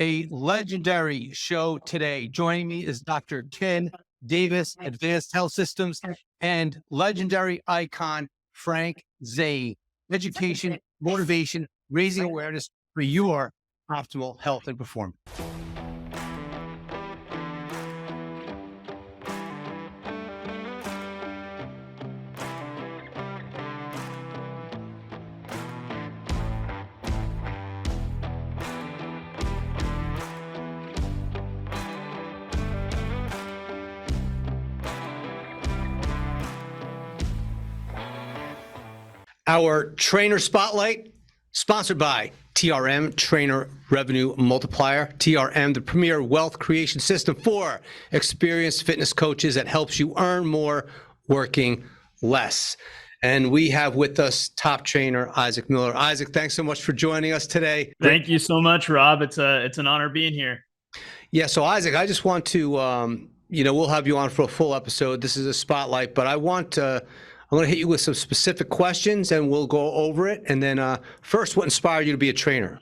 a legendary show today. Joining me is Dr. Ken Davis, Advanced Health Systems, and legendary icon Frank Zane. Education, motivation, raising awareness for your optimal health and performance. Our trainer spotlight, sponsored by TRM, Trainer Revenue Multiplier. TRM, the premier wealth creation system for experienced fitness coaches that helps you earn more working less. And we have with us top trainer Isaac Miller. Isaac, thanks so much for joining us today. Thank you so much, Rob. It's an honor being here. Yeah, so Isaac, I just want to, we'll have you on for a full episode. This is a spotlight, but I'm going to hit you with some specific questions and we'll go over it. And then first, what inspired you to be a trainer?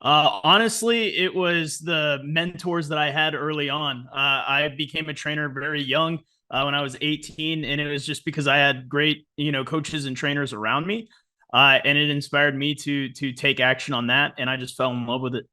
Honestly, it was the mentors that I had early on. I became a trainer very young when I was 18, and it was just because I had great, coaches and trainers around me. And it inspired me to take action on that. And I just fell in love with it.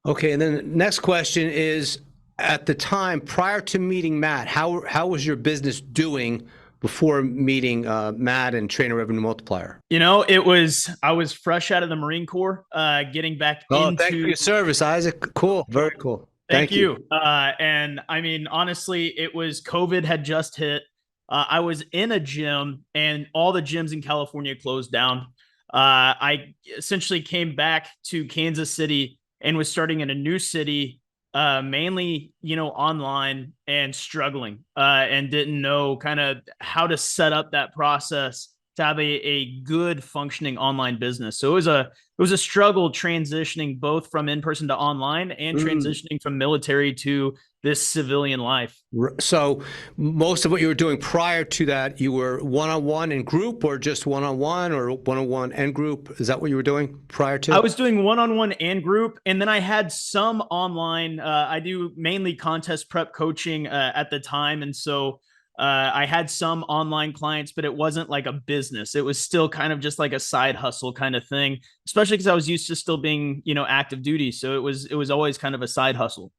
Okay. And then the next question is, at the time prior to meeting Matt, how was your business doing before meeting Matt and Trainer Revenue Multiplier? I was fresh out of the Marine Corps, getting back into... Thank you for your service, Isaac. Cool. Very cool. Thank you. And I mean, honestly, it was COVID had just hit. I was in a gym and all the gyms in California closed down. I essentially came back to Kansas City and was starting in a new city, mainly, online, and struggling, and didn't know kind of how to set up that process to have a good functioning online business. So it was a struggle transitioning both from in-person to online and transitioning from military to this civilian life. So most of what you were doing prior to that, you were one-on-one in group, or just one-on-one, or one-on-one and group? Is that what you were doing prior to? I was doing one-on-one and group, and then I had some online. I do mainly contest prep coaching at the time, and so I had some online clients, but it wasn't like a business. It was still kind of just like a side hustle kind of thing, especially because I was used to still being, active duty. So it was always kind of a side hustle.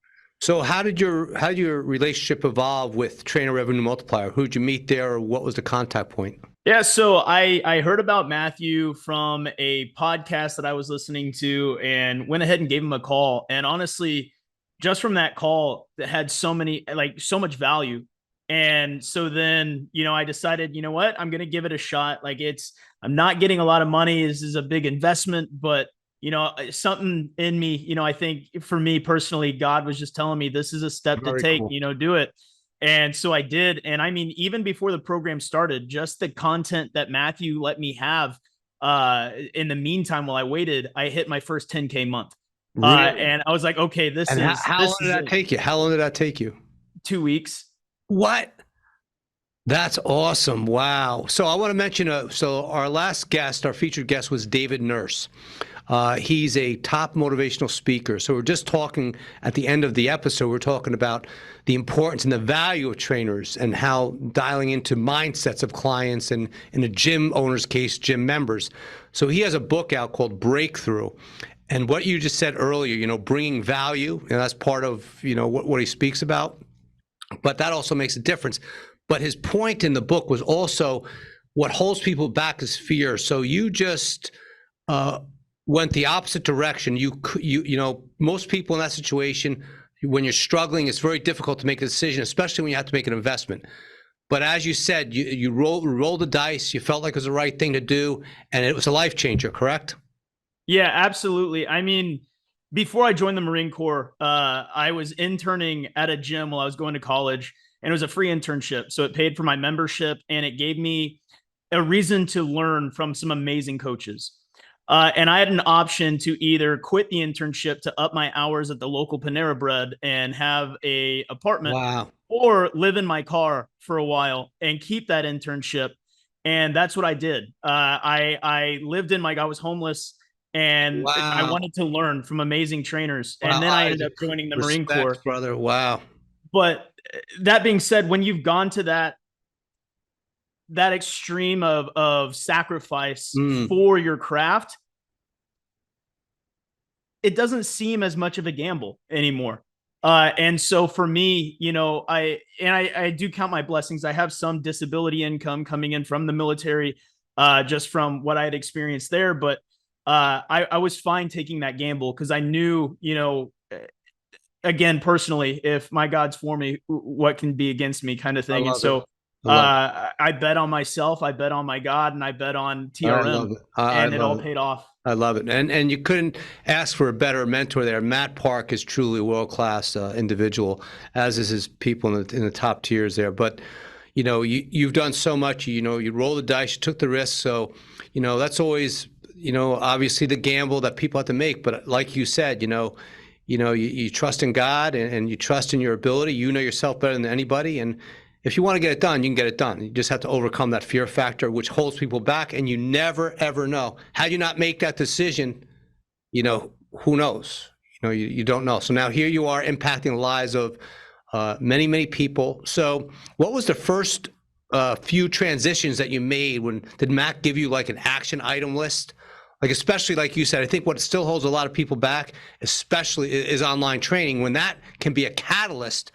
So how did your relationship evolve with Trainer Revenue Multiplier? Who'd you meet there, or what was the contact point? Yeah, so I heard about Matthew from a podcast that I was listening to and went ahead and gave him a call. And honestly, just from that call, that had so much value. And so then, I decided, you know what, I'm going to give it a shot. I'm not getting a lot of money. This is a big investment, but something in me, I think for me personally, God was just telling me this is a step to take, cool. Do it. And so I did. And I mean, even before the program started, just the content that Matthew let me have in the meantime, while I waited, I hit my first 10K month. Really? And I was like, okay, how long did that take you? How long did that take you? 2 weeks. What? That's awesome. Wow. So I want to mention, so our last guest, our featured guest, was David Nurse. He's a top motivational speaker. So we're just talking at the end of the episode, we're talking about the importance and the value of trainers and how dialing into mindsets of clients and, in a gym owner's case, gym members. So he has a book out called Breakthrough. And what you just said earlier, bringing value, and that's part of, what he speaks about. But that also makes a difference. But his point in the book was also what holds people back is fear. So you just went the opposite direction. Most people in that situation, when you're struggling, it's very difficult to make a decision, especially when you have to make an investment. But as you said, you rolled the dice. You felt like it was the right thing to do, and it was a life changer, correct? Yeah, absolutely. I mean, before I joined the Marine Corps, I was interning at a gym while I was going to college, and it was a free internship. So it paid for my membership, and it gave me a reason to learn from some amazing coaches. And I had an option to either quit the internship to up my hours at the local Panera Bread and have a apartment, wow, or live in my car for a while and keep that internship. And that's what I did. I lived in I was homeless and I Wow. wanted to learn from amazing trainers. And Wow, then I ended up Isaac. joining the Marine Respect, Corps. brother. Wow. But that being said, when you've gone to that extreme of sacrifice Mm, for your craft, it doesn't seem as much of a gamble anymore. And so for me, I do count my blessings. I have some disability income coming in from the military, just from what I had experienced there. But I was fine taking that gamble because I knew, again, personally, if my God's for me, what can be against me, kind of I thing. And love it. so I love it. I bet on myself, I bet on my God, and I bet on I TRM, love it. I and it love all it. paid off. I love it. And you couldn't ask for a better mentor there. Matt Park is truly a world-class individual, as is his people in the top tiers there. But, you've done so much. You roll the dice, you took the risk. So, that's always, obviously the gamble that people have to make. But like you said, you trust in God and you trust in your ability. You know yourself better than anybody. And if you want to get it done, you can get it done. You just have to overcome that fear factor, which holds people back. And you never, ever know. How do you not make that decision? Who knows? You don't know. So now here you are impacting the lives of many, many people. So what was the first few transitions that you made? Did Mac give you like an action item list? Like, especially like you said, I think what still holds a lot of people back, especially is online training, when that can be a catalyst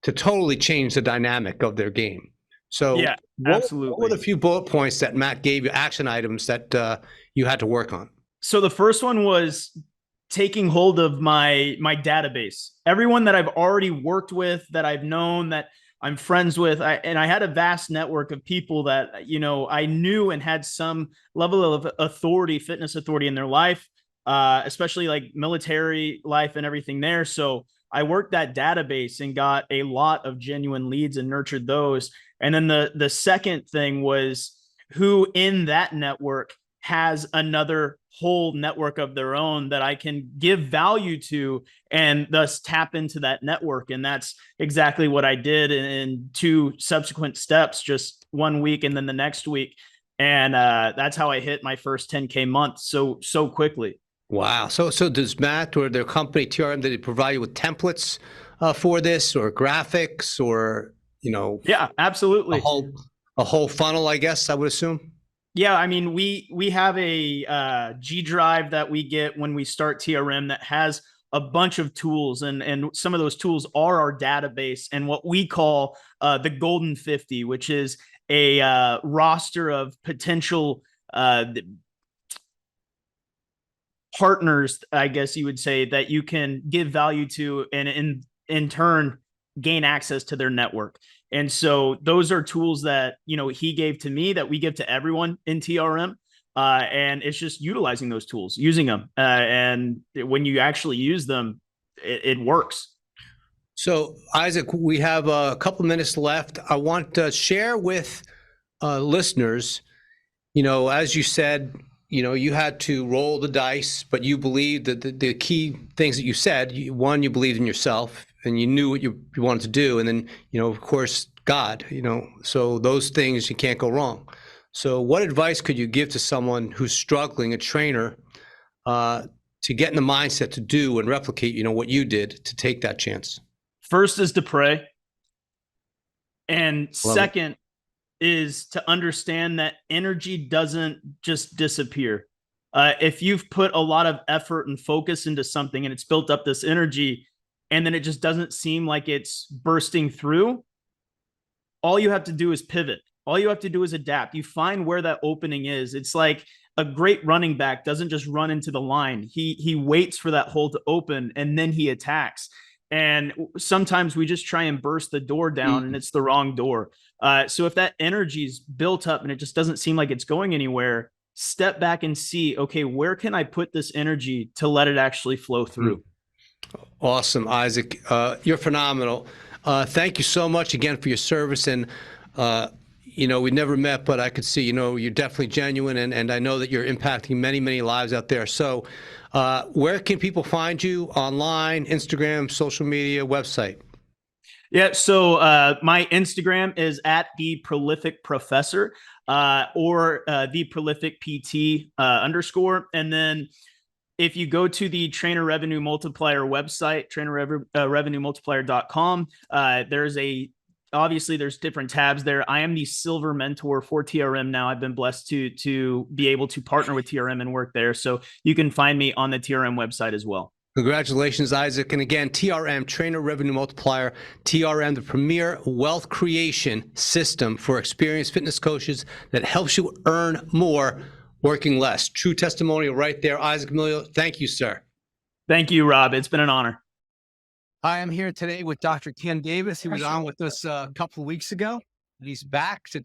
to totally change the dynamic of their game. So Yeah, what were the absolutely. few bullet points that Matt gave you, action items that you had to work on? So the first one was taking hold of my database. Everyone that I've already worked with, that I've known, that I'm friends with, and I had a vast network of people that I knew and had some level of authority, fitness authority in their life, especially like military life and everything there. So I worked that database and got a lot of genuine leads and nurtured those. And then the second thing was who in that network has another whole network of their own that I can give value to and thus tap into that network. And that's exactly what I did in two subsequent steps, just 1 week and then the next week. And that's how I hit my first 10K month so quickly. Wow. So does Matt or their company TRM, did it provide you with templates for this, or graphics, or Yeah, a absolutely. whole a whole funnel? I guess I would assume. Yeah, I mean, we have a G drive that we get when we start TRM that has a bunch of tools, and some of those tools are our database and what we call the Golden 50, which is a roster of potential partners, I guess you would say, that you can give value to, and in turn gain access to their network. And so those are tools that he gave to me that we give to everyone in TRM. And it's just utilizing those tools, using them, and when you actually use them, it works. So Isaac, we have a couple minutes left. I want to share with listeners. As you said, you had to roll the dice, but you believed that the key things that you said, one, you believed in yourself and you knew what you wanted to do. And then, of course, God, so those things you can't go wrong. So what advice could you give to someone who's struggling, a trainer, to get in the mindset to do and replicate, what you did to take that chance? First is to pray, and Love it. second is to understand that energy doesn't just disappear. If you've put a lot of effort and focus into something and it's built up this energy, and then it just doesn't seem like it's bursting through, all you have to do is pivot. All you have to do is adapt. You find where that opening is. It's like a great running back doesn't just run into the line. He waits for that hole to open and then he attacks. And sometimes we just try and burst the door down and Mm. it's the wrong door. So if that energy is built up and it just doesn't seem like it's going anywhere, step back and see, okay, where can I put this energy to let it actually flow Mm. through? Awesome, Isaac. You're phenomenal. Thank you so much again for your service. And, we never met, but I could see, you're definitely genuine. And I know that you're impacting many, many lives out there. So where can people find you online, Instagram, social media, website? Yeah, so my Instagram is at the prolific professor, or the prolific PT underscore. And then if you go to the Trainer Revenue Multiplier website, trainerrevenuemultiplier.com, obviously there's different tabs there. I am the silver mentor for TRM now. I've been blessed to be able to partner with TRM and work there. So you can find me on the TRM website as well. Congratulations, Isaac. And again, TRM, Trainer Revenue Multiplier, TRM, the premier wealth creation system for experienced fitness coaches that helps you earn more working less. True testimonial right there. Isaac Emilio, thank you, sir. Thank you, Rob. It's been an honor. I am here today with Dr. Ken Davis. He was on with us a couple of weeks ago. He's back to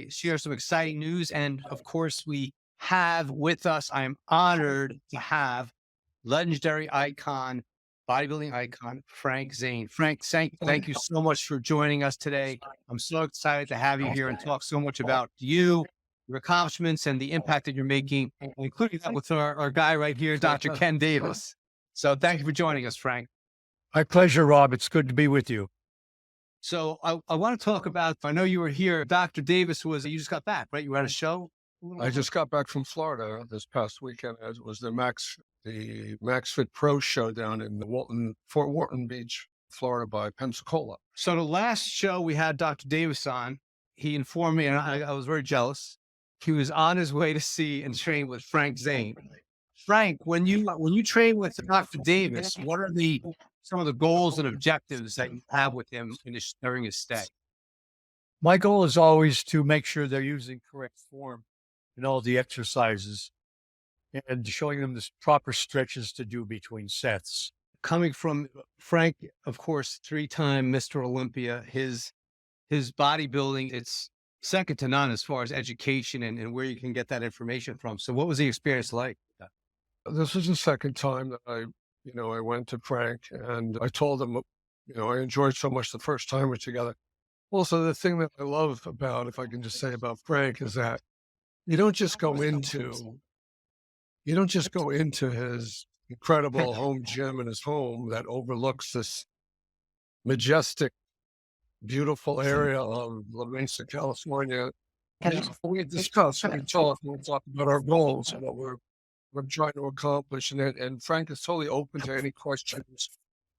share some exciting news. And of course, we have with us, I am honored to have legendary icon, bodybuilding icon, Frank Zane. Frank, thank you so much for joining us today. I'm so excited to have you here and talk so much about you, your accomplishments, and the impact that you're making, including that with our guy right here, Dr. Ken Davis. So thank you for joining us, Frank. My pleasure, Rob. It's good to be with you. So I want to talk about, I know you were here. Dr. Davis you just got back, right? You were at a show? I just got back from Florida this past weekend. It was the Max Fit Pro show down in Fort Worton Beach, Florida by Pensacola. So the last show we had Dr. Davis on, he informed me, and I was very jealous. He was on his way to see and train with Frank Zane. Frank, when you train with Dr. Davis, what are some of the goals and objectives that you have with him during his stay? My goal is always to make sure they're using correct form in all the exercises and showing them the proper stretches to do between sets. Coming from Frank, of course, 3-time Mr. Olympia, his bodybuilding, it's second to none as far as education and where you can get that information from. So what was the experience like? This is the second time that I went to Frank, and I told him, I enjoyed so much the first time we're together. Also, the thing that I love about, if I can just say about Frank, is that you don't just go into his incredible home gym in his home that overlooks this majestic, beautiful area of La Mesa, California. We talk about our goals and what we're trying to accomplish. And Frank is totally open to any questions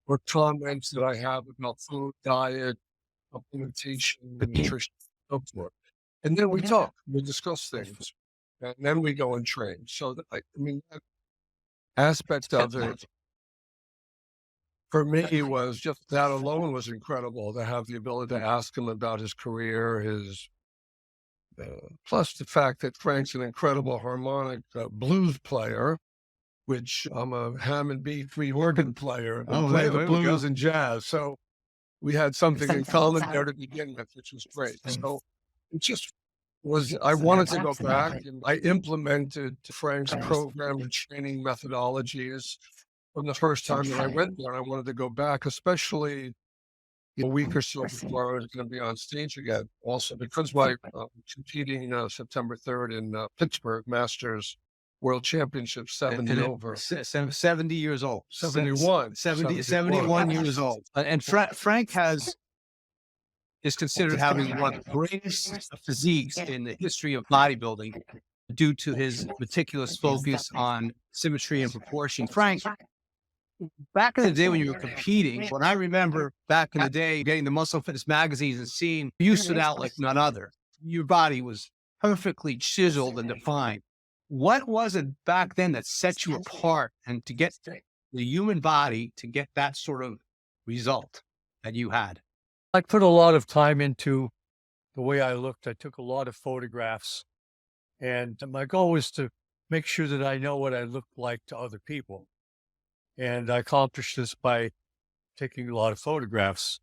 or comments that I have about food, diet, supplementation, nutrition, so forth. And then we talk, we discuss things, and then we go and train. So that aspect of it for me was just that alone was incredible, to have the ability to ask him about his career, plus the fact that Frank's an incredible harmonic blues player, which I'm a Hammond B3 organ player. I play the blues and jazz. So we had something in common there to begin with, which was great. So it just I wanted to go back, and I implemented Frank's program and training methodologies from the first time that I went there. I wanted to go back, especially a week or so before I was going to be on stage again. Also, because my competing September 3rd in Pittsburgh Masters World Championship, 70 years old. 71. 71 years old. And Frank is considered having one of the greatest physiques in the history of bodybuilding due to his meticulous focus on symmetry and proportion. Frank, back in the day when you were competing, when I remember back in the day getting the Muscle Fitness magazines and seeing you stood out like none other. Your body was perfectly chiseled and defined. What was it back then that set you apart and to get the human body to get that sort of result that you had? I put a lot of time into the way I looked. I took a lot of photographs, and my goal was to make sure that I know what I looked like to other people. And I accomplished this by taking a lot of photographs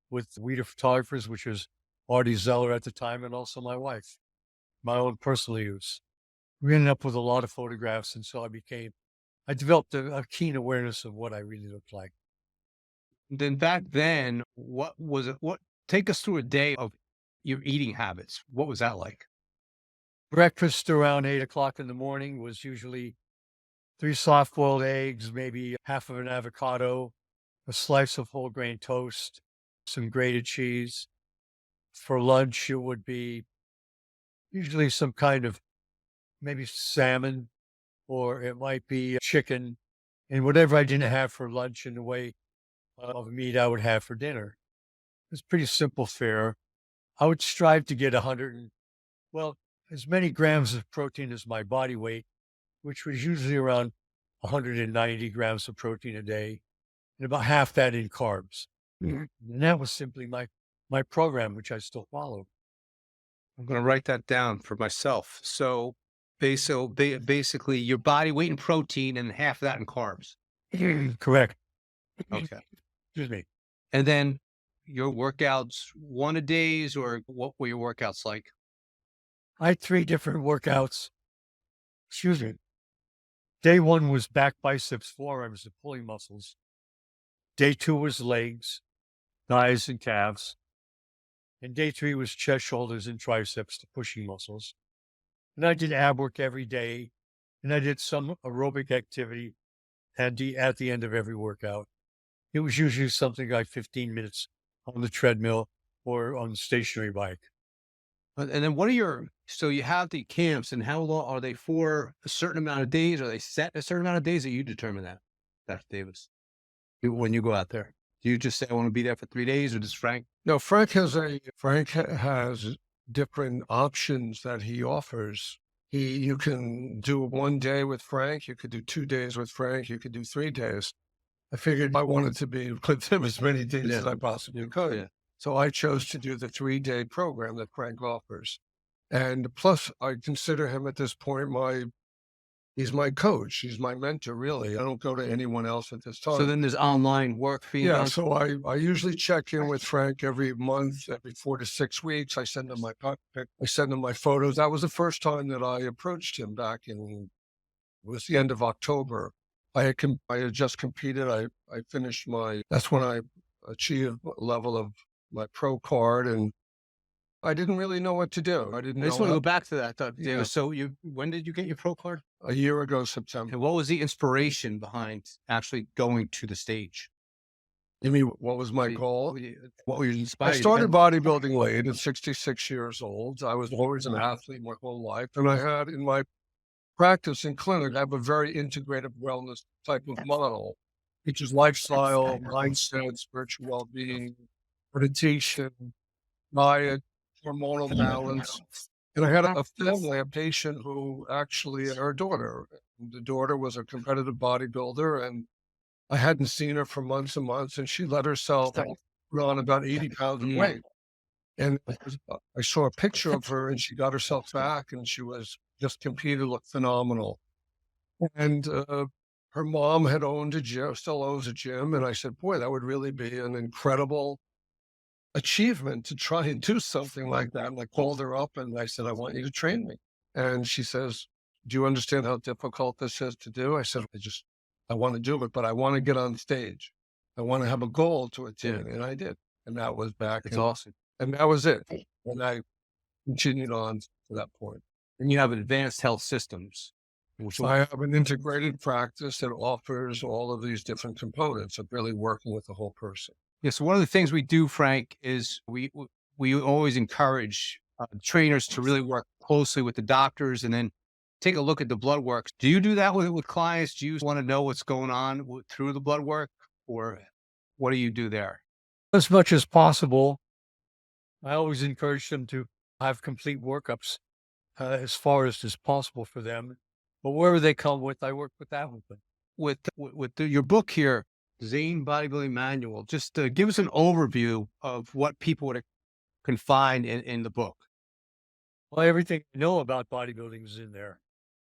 with Weeder Photographers, which was Artie Zeller at the time, and also my wife, my own personal use. We ended up with a lot of photographs, and so I developed a keen awareness of what I really looked like. Then back then, what was it? Take us through a day of your eating habits. What was that like? Breakfast around 8 o'clock in the morning was usually 3 soft-boiled eggs, maybe half of an avocado, a slice of whole grain toast, some grated cheese. For lunch, it would be usually some kind of maybe salmon, or it might be chicken, and whatever I didn't have for lunch in the way of meat I would have for dinner. It's pretty simple fare. I would strive to get 100, well, as many grams of protein as my body weight, which was usually around 190 grams of protein a day, and about half that in carbs. And that was simply my program, which I still follow. I'm going to write that down for myself. So basically your body weight in protein and half of that in carbs. Correct. Okay. Excuse me. And then your workouts, one a days, or what were your workouts like? I had 3 different workouts. Excuse me. Day 1 was back, biceps, forearms, and pulling muscles. Day 2 was legs, thighs, and calves. And day 3 was chest, shoulders, and triceps, the pushing muscles. And I did ab work every day, and I did some aerobic activity at the end of every workout. It was usually something like 15 minutes on the treadmill or on the stationary bike. And then so you have the camps, and how long are they for? A certain amount of days? Are they set a certain amount of days that you determine that, Dr. Davis? When you go out there, do you just say, I want to be there for 3 days, or does Frank? No, Frank has different options that he offers. You can do 1 day with Frank. You could do 2 days with Frank. You could do 3 days. I figured I wanted to be with him as many days as I possibly could. Yeah. So I chose to do the 3-day program that Frank offers. And plus, I consider him at this point he's my coach. He's my mentor, really. I don't go to anyone else at this time. So then there's online work for you. Yeah, so I usually check in with Frank every month, every 4 to 6 weeks. I send him my cockpit. I send him my photos. That was the first time that I approached him back it was the end of October. I had just competed. I finished that's when I achieved a level of my pro card, and I didn't really know what to do. I just want to go back to that, Dr. Yeah. Davis. So when did you get your pro card? A year ago, September. And what was the inspiration behind actually going to the stage? You mean, what was my goal? What were you inspired? I started bodybuilding late at 66 years old. I was always an athlete my whole life. And I had in my practice in clinic, I have a very integrative wellness type of model, which is lifestyle, mindset, spiritual well-being, meditation, diet, hormonal balance. And I had a family, a patient who actually, her daughter, the daughter was a competitive bodybuilder, and I hadn't seen her for months and months, and she let herself put on about 80 pounds of weight. And I saw a picture of her, and she got herself back, and she was just competed, looked phenomenal. And her mom had owned a gym, still owns a gym, and I said, boy, that would really be an incredible achievement to try and do something like that. And I called her up and I said, I want you to train me. And she says, do you understand how difficult this is to do? I said, I want to do it, but I want to get on stage. I want to have a goal to attain. And I did. And that was back. It's awesome. And that was it. And I continued on to that point. And you have advanced health systems. I have an integrated practice that offers all of these different components of really working with the whole person. Yeah, so one of the things we do, Frank, is we always encourage trainers to really work closely with the doctors and then take a look at the blood work. Do you do that with clients? Do you want to know what's going on through the blood work, or what do you do there? As much as possible. I always encourage them to have complete workups as far as is possible for them. But wherever they come with, I work with that with them. With your book here, Zane Bodybuilding Manual, just give us an overview of what people can find in the book. Well, everything I know about bodybuilding is in there.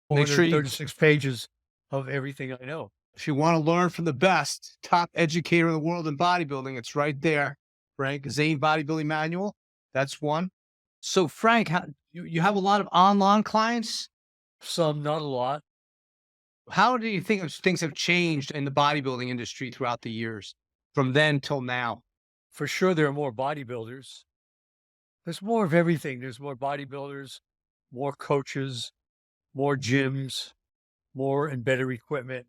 Make sure 36 pages of everything I know. If you want to learn from the best top educator in the world in bodybuilding, it's right there, Frank. Zane Bodybuilding Manual. That's one. So, Frank, you have a lot of online clients? Some, not a lot. How do you think things have changed in the bodybuilding industry throughout the years, from then till now? For sure, there are more bodybuilders. There's more of everything. There's more bodybuilders, more coaches, more gyms, more and better equipment,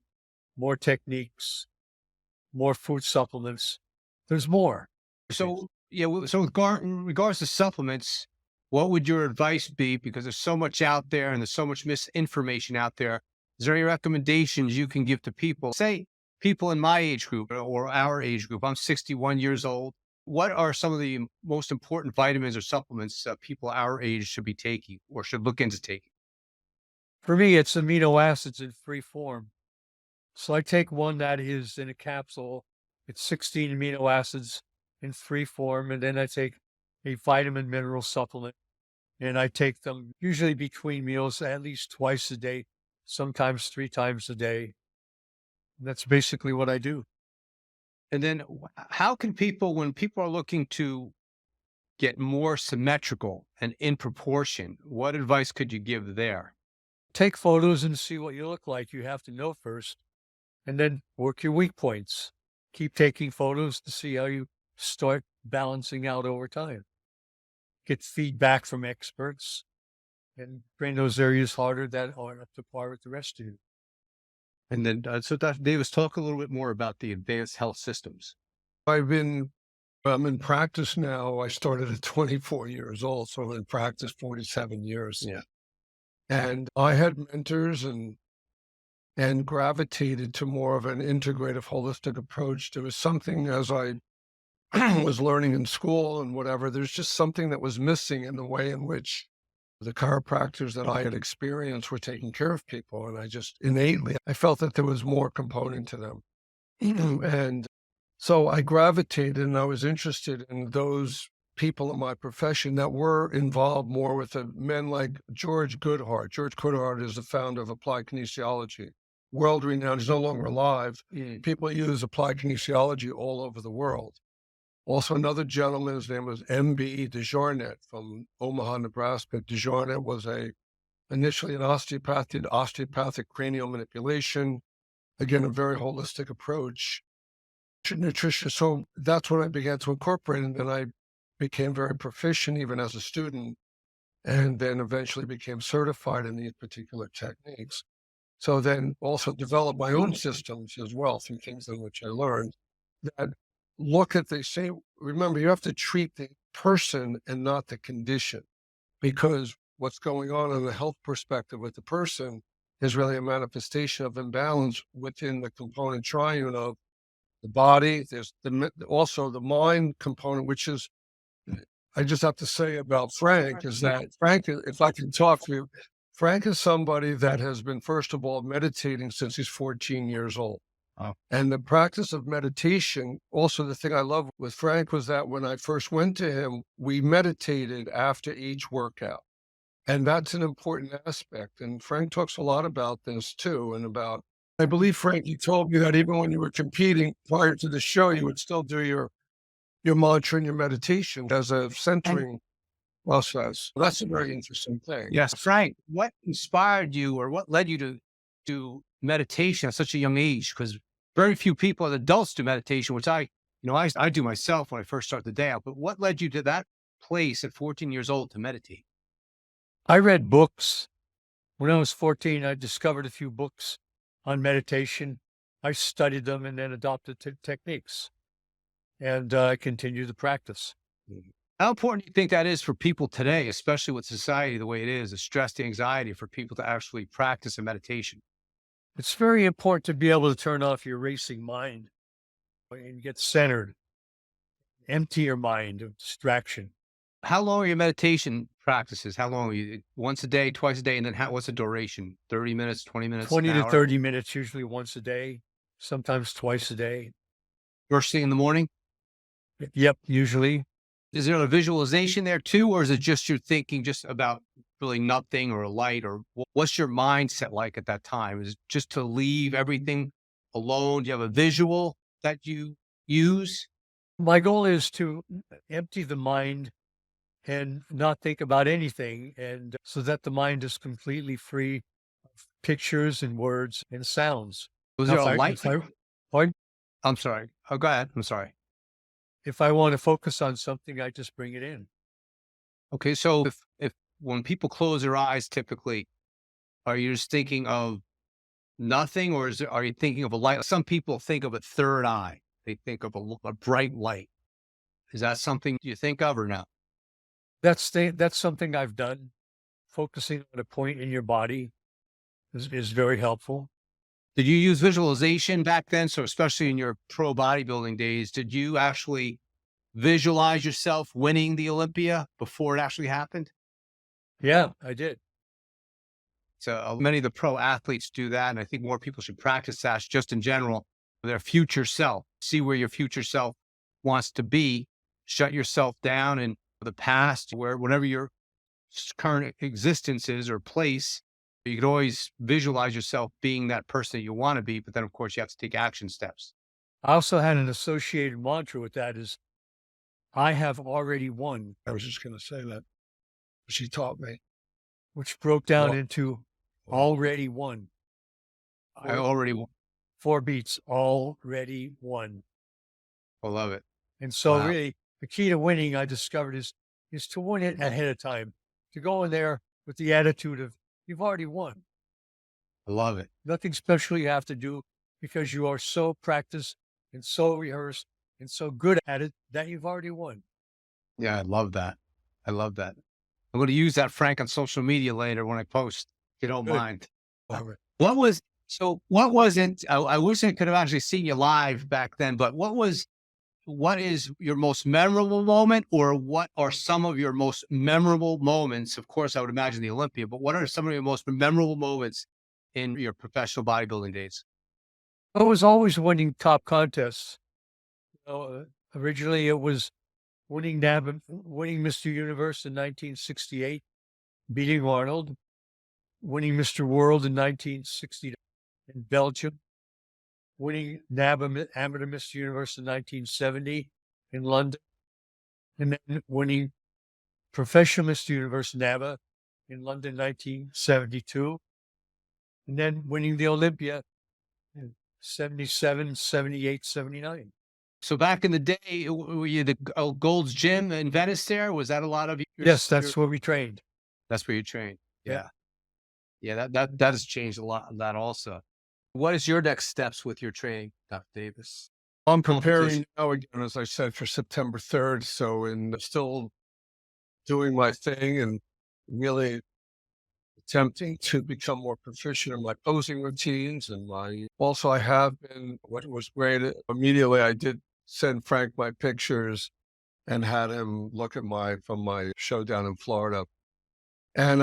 more techniques, more food supplements. There's more. So, yeah. So, in regards to supplements, what would your advice be? Because there's so much out there and there's so much misinformation out there. Is there any recommendations you can give to people? Say people in my age group or our age group. I'm 61 years old. What are some of the most important vitamins or supplements people our age should be taking or should look into taking? For me, it's amino acids in free form. So I take one that is in a capsule. It's 16 amino acids in free form. And then I take a vitamin mineral supplement. And I take them usually between meals at least twice a day, sometimes 3 times a day. And that's basically what I do. And then how can people, when people are looking to get more symmetrical and in proportion, what advice could you give there? Take photos and see what you look like. You have to know first, and then work your weak points. Keep taking photos to see how you start balancing out over time. Get feedback from experts and train those areas harder that are up to par with the rest of you. And then, so Dr. Davis, talk a little bit more about the advanced health systems. I'm in practice now. I started at 24 years old, so I'm in practice 47 years. Yeah. And I had mentors and gravitated to more of an integrative, holistic approach. There was something, as I was learning in school and whatever, there's just something that was missing in the way in which the chiropractors that I had experienced were taking care of people. And I just innately, I felt that there was more component to them. And so I gravitated and I was interested in those people in my profession that were involved more with the men like George Goodhart. George Goodhart is the founder of applied kinesiology, world renowned. He's no longer alive. People use applied kinesiology all over the world. Also, another gentleman, his name was M.B. DeJarnette from Omaha, Nebraska. DeJarnette was initially an osteopathic cranial manipulation. Again, a very holistic approach to nutrition. So that's when I began to incorporate, and then I became very proficient even as a student, and then eventually became certified in these particular techniques. So then also developed my own systems as well through things in which I learned that look at the same. Remember, you have to treat the person and not the condition, because what's going on in the health perspective with the person is really a manifestation of imbalance within the component triune of the body. There's also the mind component, which is, I just have to say about Frank is that Frank, if I can talk to you, Frank is somebody that has been, first of all, meditating since he's 14 years old. Oh. And the practice of meditation, also the thing I love with Frank was that when I first went to him, we meditated after each workout. And that's an important aspect. And Frank talks a lot about this too. And about, I believe, Frank, you told me that even when you were competing prior to the show, you would still do your mantra and your meditation as a centering process. That's a very interesting thing. Yes. Frank, what inspired you or what led you to do meditation at such a young age? Because very few people as adults do meditation, which I do myself when I first start the day out. But what led you to that place at 14 years old to meditate? I read books. When I was 14, I discovered a few books on meditation. I studied them and then adopted techniques. And I continued the practice. How important do you think that is for people today, especially with society the way it is, the stress, the anxiety, for people to actually practice a meditation? It's very important to be able to turn off your racing mind and get centered, empty your mind of distraction. How long are your meditation practices? How long are you? Once a day, twice a day? And then what's the duration? 30 minutes, 20 minutes? 20 an to hour? 30 minutes, usually once a day, sometimes twice a day. First thing in the morning? Yep, usually. Is there a visualization there too? Or is it just you're thinking just about really nothing or a light? Or what's your mindset like at that time? Is it just to leave everything alone? Do you have a visual that you use? My goal is to empty the mind and not think about anything, and so that the mind is completely free of pictures and words and sounds. Was Now, there a light? Pardon? I'm sorry. Oh, go ahead. I'm sorry. If I want to focus on something, I just bring it in. Okay. So if when people close their eyes, typically, are you just thinking of nothing, or are you thinking of a light? Some people think of a third eye. They think of a bright light. Is that something you think of or not? That's something I've done, focusing on a point in your body is very helpful. Did you use visualization back then? So especially in your pro bodybuilding days, did you actually visualize yourself winning the Olympia before it actually happened? Yeah, I did. So many of the pro athletes do that. And I think more people should practice that just in general, their future self. See where your future self wants to be. Shut yourself down in the past, where whatever your current existence is or place, you could always visualize yourself being that person that you want to be. But then, of course, you have to take action steps. I also had an associated mantra with that is, I have already won, I was just going to say that. She taught me. which broke down Well- into already won. I already 4 beats, already won. I love it. And so Wow. really the key to winning, I discovered, is to win it ahead of time, to go in there with the attitude of, you've already won. I love it. Nothing special you have to do, because you are so practiced and so rehearsed and so good at it that you've already won. Yeah, I love that. I love that. I'm going to use that, Frank, on social media later when I post, if you don't Good. mind. Love it. What wasn't, I wish I could have actually seen you live back then, but what is your most memorable moment, or what are some of your most memorable moments? Of course, I would imagine the Olympia, but what are some of your most memorable moments in your professional bodybuilding days? I was always winning top contests. Originally it was winning Mr. Universe in 1968, beating Arnold, winning Mr. World in 1960 in Belgium, winning NABA Amateur Mr. Universe in 1970 in London, and then winning Professional Mr. Universe NABA in London 1972, and then winning the Olympia in 77, 78, 79. So back in the day, were you the Gold's Gym in Venice there? Was that a lot of your? Yes, that's where we trained. That's where you trained. Yeah. Yeah, that has changed a lot of that also. What is your next steps with your training, Dr. Davis? I'm preparing now again, as I said, for September 3rd. So, still doing my thing and really attempting to become more proficient in my posing routines. And I have been, what was great, immediately I did send Frank my pictures and had him look at from my show down in Florida. And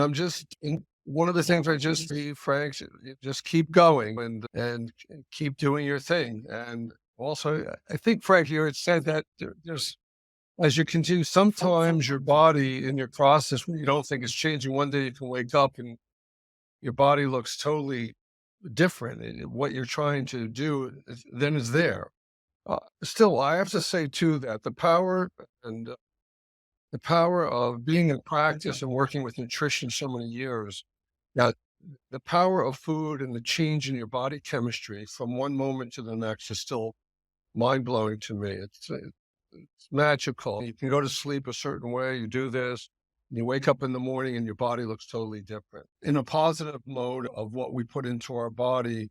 one of the things I just see, Frank, just keep going and keep doing your thing. And also, I think, Frank, you had said that there's, as you continue, sometimes your body in your process, when you don't think it's changing, one day you can wake up and your body looks totally different. What you're trying to do then is there. Still, I have to say too that the power of being in practice and working with nutrition so many years, that the power of food and the change in your body chemistry from one moment to the next is still mind blowing to me. It's magical. You can go to sleep a certain way. You do this, and you wake up in the morning and your body looks totally different in a positive mode of what we put into our body,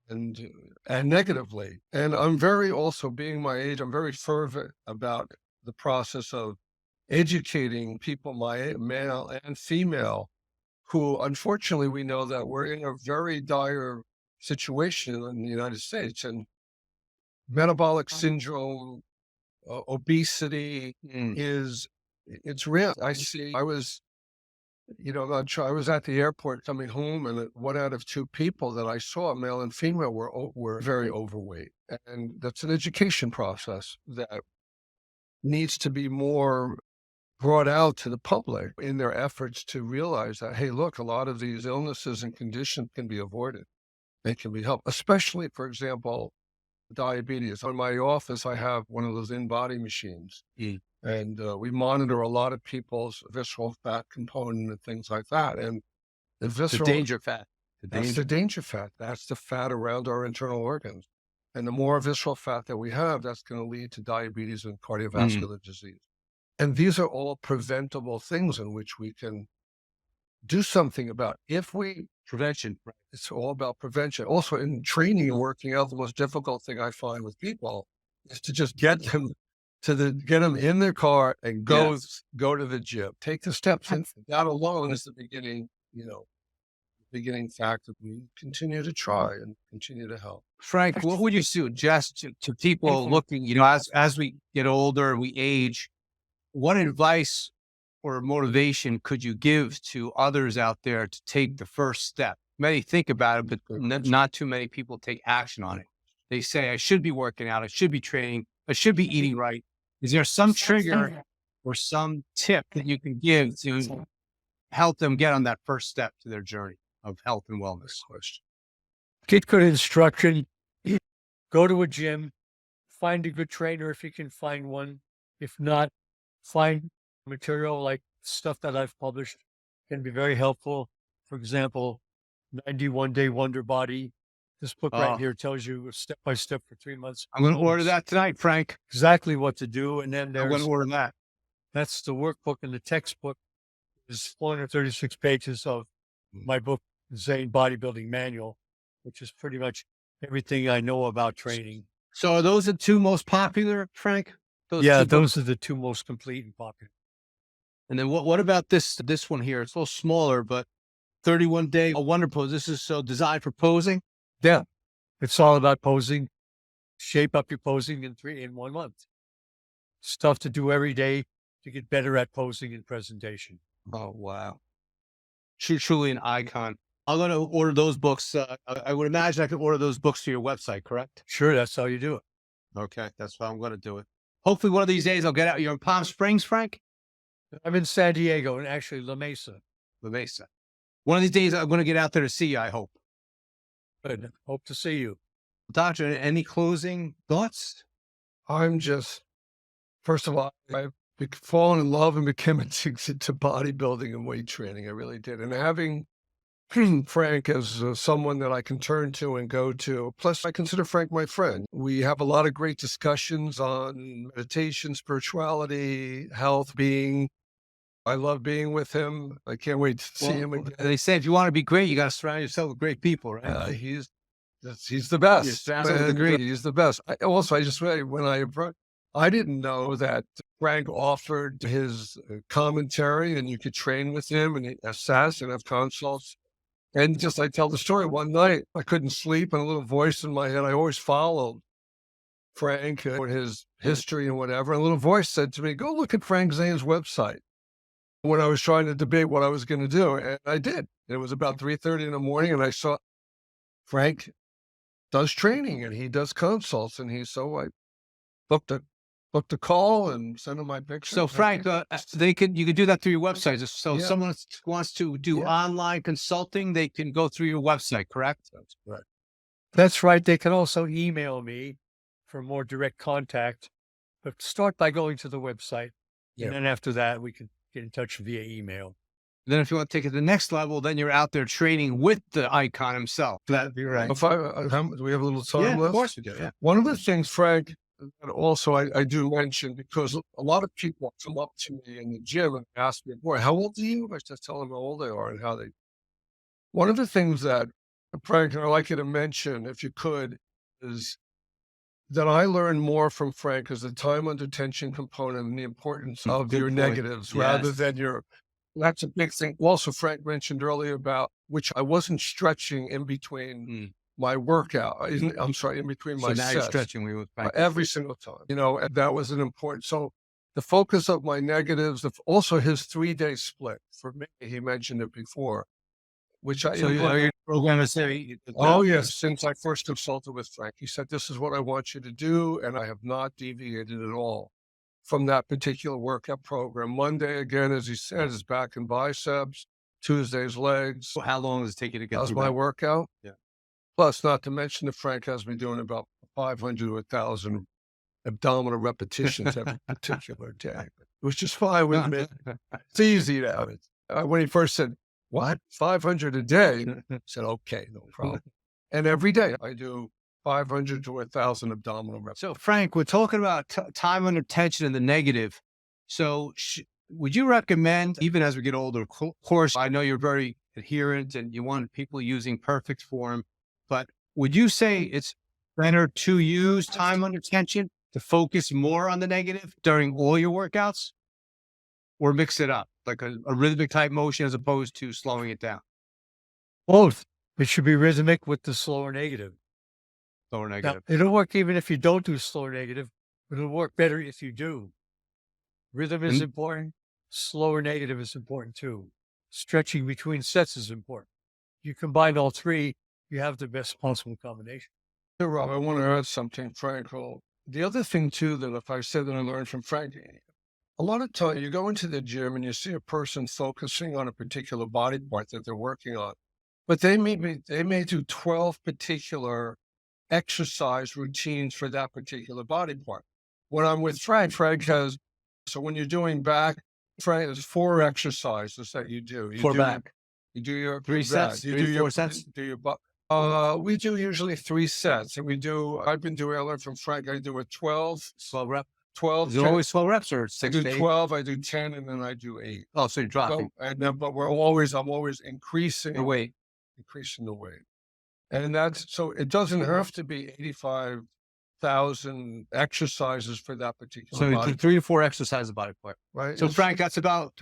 and negatively. And I'm also being my age, I'm very fervent about the process of educating people, my male and female, who unfortunately we know that we're in a very dire situation in the United States, and metabolic syndrome, obesity it's real. I was at the airport coming home, and 1 out of 2 people that I saw, male and female, were very overweight. And that's an education process that needs to be more brought out to the public in their efforts to realize that, hey, look, a lot of these illnesses and conditions can be avoided. They can be helped, especially, for example, diabetes. In my office, I have one of those in-body machines. And we monitor a lot of people's visceral fat component and things like that. And the danger fat. That's the danger fat. That's the fat around our internal organs. And the more visceral fat that we have, that's going to lead to diabetes and cardiovascular disease. And these are all preventable things in which we can do something about. Prevention. Right. It's all about prevention. Also, in training and working out, the most difficult thing I find with people is to just get them in their car and go to the gym. Take the steps, and that alone is the beginning. beginning fact, we continue to try and continue to help. Frank, what would you suggest to people looking, as we get older and we age, what advice or motivation could you give to others out there to take the first step? Many think about it, but not too many people take action on it. They say, I should be working out, I should be training, I should be eating right. Is there some trigger or some tip that you can give to help them get on that first step to their journey of health and wellness? Get good instruction. Go to a gym. Find a good trainer if you can find one. If not, find material like stuff that I've published can be very helpful. For example, 91 Day Wonder Body. This book right here tells you step by step for 3 months. I'm going to order that tonight, Frank. Exactly what to do. And then I'm there's going to order that. that's the workbook, and the textbook is 436 pages of my book, Zane Bodybuilding Manual, which is pretty much everything I know about training. So are those the two most popular, Frank? Those are the two most complete and popular. And then what about this one here? It's a little smaller, but 31 Day Wonder Pose. This is so designed for posing. Yeah. It's all about posing. Shape up your posing in 1 month. Stuff to do every day to get better at posing and presentation. Oh, wow. Truly an icon. I'm going to order those books. I would imagine I could order those books to your website, correct? Sure, that's how you do it. Okay, that's how I'm going to do it. Hopefully one of these days I'll get out. You're in Palm Springs, Frank? I'm in San Diego and actually La Mesa. La Mesa. One of these days I'm going to get out there to see you, I hope. Good. Hope to see you. Doctor, any closing thoughts? I'm just, first of all, I've fallen in love and became addicted to bodybuilding and weight training. I really did. And having Frank as someone that I can turn to and go to. Plus, I consider Frank my friend. We have a lot of great discussions on meditation, spirituality, health, being. I love being with him. I can't wait to see him again. They say if you want to be great, you got to surround yourself with great people, right? He's the best. Great. He's the best. I just when I didn't know that Frank offered his commentary, and you could train with him and assess and have consults. And just I tell the story. One night I couldn't sleep, and a little voice in my head. I always followed Frank and his history and whatever. And a little voice said to me, "Go look at Frank Zane's website." When I was trying to debate what I was going to do, and I did. It was about 3:30 in the morning, and I saw Frank does training and he does consults, and I booked a call and sent him my picture. So Frank, you could do that through your website. So if Yeah. someone wants to do online consulting, they can go through your website, correct? That's correct. That's right. They can also email me for more direct contact, but start by going to the website. Yeah. And then after that, we can get in touch via email. Then if you want to take it to the next level, then you're out there training with the icon himself. That'd be right. Do we have a little time Yeah, left? of course we do. Yeah. One of the things, Frank, that also I do mention, because a lot of people come up to me in the gym and ask me, "Boy, how old are you?" I just tell them how old they are and how they. One of the things that, Frank, I'd like you to mention, if you could, is that I learned more from Frank is the time under tension component and the importance of Good your point. negatives rather than your. That's a big thing. Also, Frank mentioned earlier about which I wasn't stretching in between my workout. I'm sorry, in between my So now you're sets. stretching me with Frank. Every single time, and that was an important. So the focus of my negatives, also his 3-day split for me, he mentioned it before, which I. So your program is there. Oh, yes. Since I first consulted with Frank, he said, "This is what I want you to do." And I have not deviated at all from that particular workout program. Monday, again, as he said, is back and biceps. Tuesday's legs. How long does it take you to get That's through my that? workout. Yeah. Plus, not to mention that Frank has me doing about 500 to 1,000 abdominal repetitions every particular day, which is fine with me. It's easy to have it. When he first said, "What? 500 a day?" I said, "Okay, no problem." And every day I do 500 to 1,000 abdominal reps. So Frank, we're talking about time under tension and the negative. So would you recommend, even as we get older, of course, I know you're very adherent and you want people using perfect form, but would you say it's better to use time under tension to focus more on the negative during all your workouts, or mix it up, like a rhythmic type motion as opposed to slowing it down? Both. It should be rhythmic with the slower negative. Lower Now, negative. it'll work even if you don't do slower negative, but it'll work better if you do. Rhythm is And- important. Slower negative is important too. Stretching between sets is important. You combine all three, you have the best possible combination. Hey, Rob, I want to add something, Frank. The other thing too, that if I said that I learned from Frank, a lot of time you go into the gym and you see a person focusing on a particular body part that they're working on, but they may do 12 particular exercise routines for that particular body part. When I'm with Frank, Frank has, so when you're doing back, Frank, there's 4 exercises that you do. You For do back. You do your 3 back, sets, You 3 do to 4 sets? Do your butt. We do usually 3 sets, and I've been doing, I learned from Frank, I do a 12, 12 reps. 12, Is it 10, always 12 reps or I 6 do to 8? 12, I do 10, and then I do 8. Oh, so you're dropping So, and then, but I'm always increasing the weight. the weight. And so it doesn't have to be 85,000 exercises for that particular So body, 3 to 4 exercises a body part. right? So It's- Frank, that's about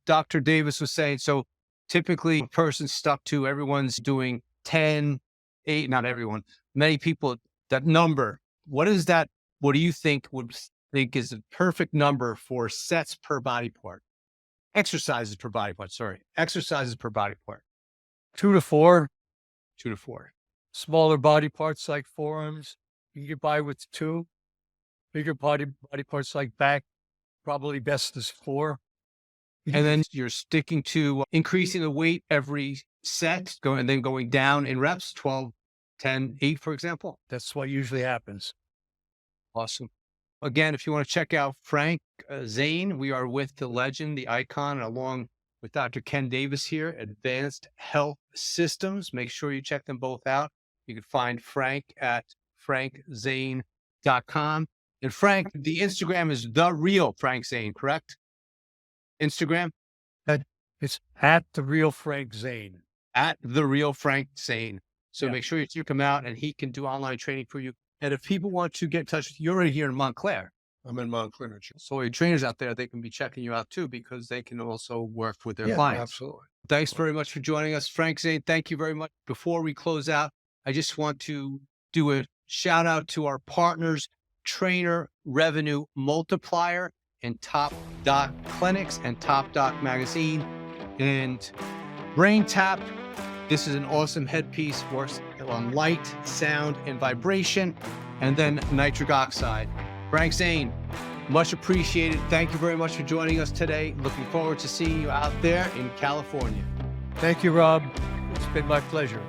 Dr. Davis was saying. So typically a person stuck to, everyone's doing 10, 8, not everyone, many people, that number, what is that? What do you think is a perfect number for sets per body part? Exercises per body part, exercises per body part, 2 to 4. 2 to 4. Smaller body parts like forearms, you can get by with 2. Bigger body parts like back, probably best is 4. And then you're sticking to increasing the weight every set, and then going down in reps, 12, 10, 8, for example. That's what usually happens. Awesome. Again, if you want to check out Frank Zane, we are with the legend, the icon, along with Dr. Ken Davis here, Advanced Health Systems. Make sure you check them both out. You can find Frank at frankzane.com. And Frank, the Instagram is The Real Frank Zane, correct? Instagram? It's at the real Frank Zane. At The Real Frank Zane. So Yeah. make sure you check him out, and he can do online training for you. And if people want to get in touch with you, you're already here in Montclair. I'm in Montclair. So your trainers out there, they can be checking you out too, because they can also work with their Yeah, clients. absolutely. Thanks very much for joining us, Frank Zane. Thank you very much. Before we close out, I just want to do a shout out to our partners, Trainer Revenue Multiplier and Top Doc Clinics and Top Doc Magazine and Brain Tap. This is an awesome headpiece, works on light, sound, and vibration, and then nitric oxide. Frank Zane, much appreciated. Thank you very much for joining us today. Looking forward to seeing you out there in California. Thank you, Rob. It's been my pleasure.